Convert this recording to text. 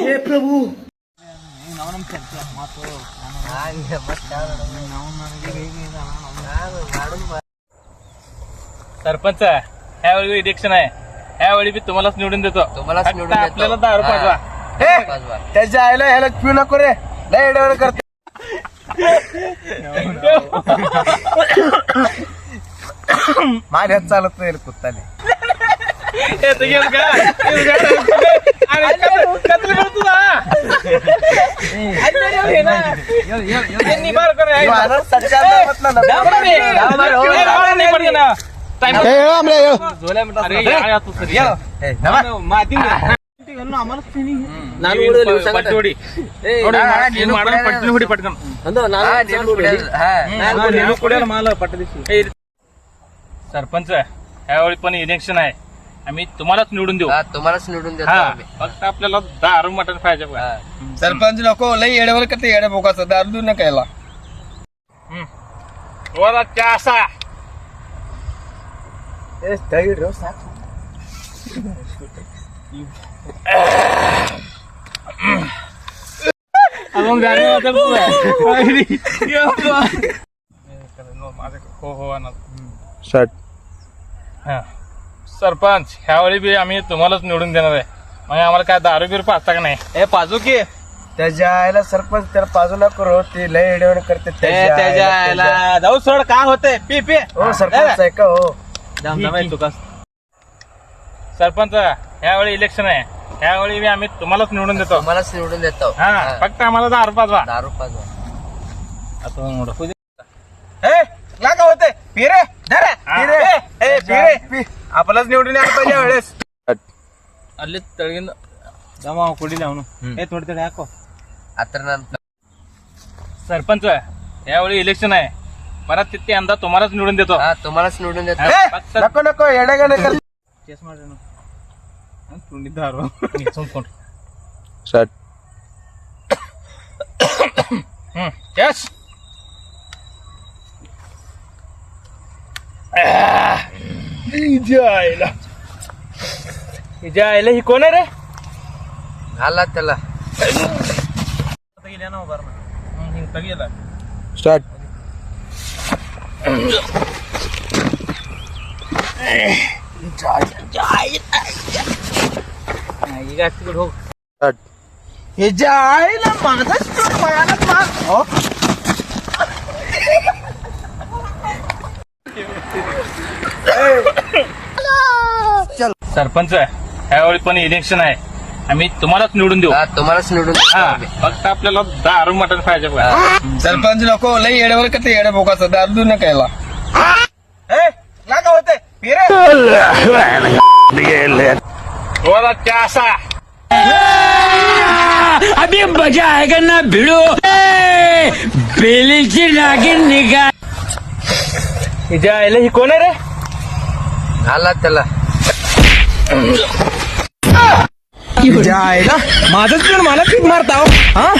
हे प्रभू सरपंच ह्यावेळी इलेक्शन आहे, ह्यावेळी मी तुम्हालाच निवडून देतो. तुम्हालाच फक्त निवडून देतो. आपल्याला दारू पाजवा. त्याच्या आईला ह्याला पिऊ नको रे, लय एडवड करते. माझ्यात चालत नाही रे कुत्ताने. येतं गेलं का? अरे, कचरे भर तुला. हे ना. हे निभार कर, हे. माझा सच्चा दावत ना ना. दाबा रे. दाबा नाही पडलं ना. Time. ए, ये आमले, ये. अरे, या तू सर, या. ए, नमा. माती नाही. पट्टीवडी. पट्टीवडी पटकन. ए, सरपंच ह्यावेळी पण इलेक्शन आहे, आम्ही तुम्हालाच निवडून देऊ. तुम्हालाच निवडून देतो हा, आम्ही. फक्त आपल्याला दारू मटण पाहिजे बघा. सरपंच नको लय एडवड करते, एड्या बोकाचं दारू देऊ नका याला. वर चासा. मग गाडी हो हो ना. हा, सरपंच ह्यावेळी बी आम्ही तुम्हालाच निवडून देणार आहे. मग आम्हाला काय दारू बिरू पाजता का नाही? ए पाजू की त्याच्या आईला सरपंच त्याला बाजू नको रो, ते लय एडवड करते. त्याच्या आईला जाऊ सोड, काय होते पी पी हो सरपंच आहे का हो. तुका सरपंच ह्यावेळी इलेक्शन आहे, ह्यावेळी बी आम्ही तुम्हालाच निवडून देतो. तुम्हालाच निवडून देतो. हा, फक्त आम्हाला दारू पाजवा. दारू पाजवा. आता मोठं. ए लागा होते पी रे धर हा. P ray. A P ray P. आपलाच निवडून यायला पाहिजे वेळेस. अल्ले तळीन जमा कुडी लावून हे थोडे थोडे हाको. आता सरपंच यावेळी इलेक्शन आहे, परत तिथे यंदा तुम्हालाच निवडून देतो. तुम्हालाच निवडून देतो. हा, फक्त नको नको एड्या का कर. केस मारतो ना. तोंडी दारू. इथून कोण? केस. हिच्या आईला ही कोण आहे रे? घाला त्याला. गेल्या ना उभार ना. गेला. स्टार्ट. ह्याच्या आईला माझाच पायानं मार. हो? सरपंच ह्यावेळी पण इलेक्शन आहे, आम्ही तुम्हालाच निवडून देऊ. तुम्हालाच निवडून देतो हा, आम्ही. फक्त आपल्याला दारू मटण पाहिजे बघा. सरपंच नको लय एडवड करते, एड्या बोकाचं दारू देऊ नका याला. ए लागा होते पी रे. वर चासा. अभी मजा आएगा ना भिड़ो बेलीची नागिन निघा. हिच्या आईला ही कोण आहे रे? घाला त्याला. माझाच मला पीक मारता. हा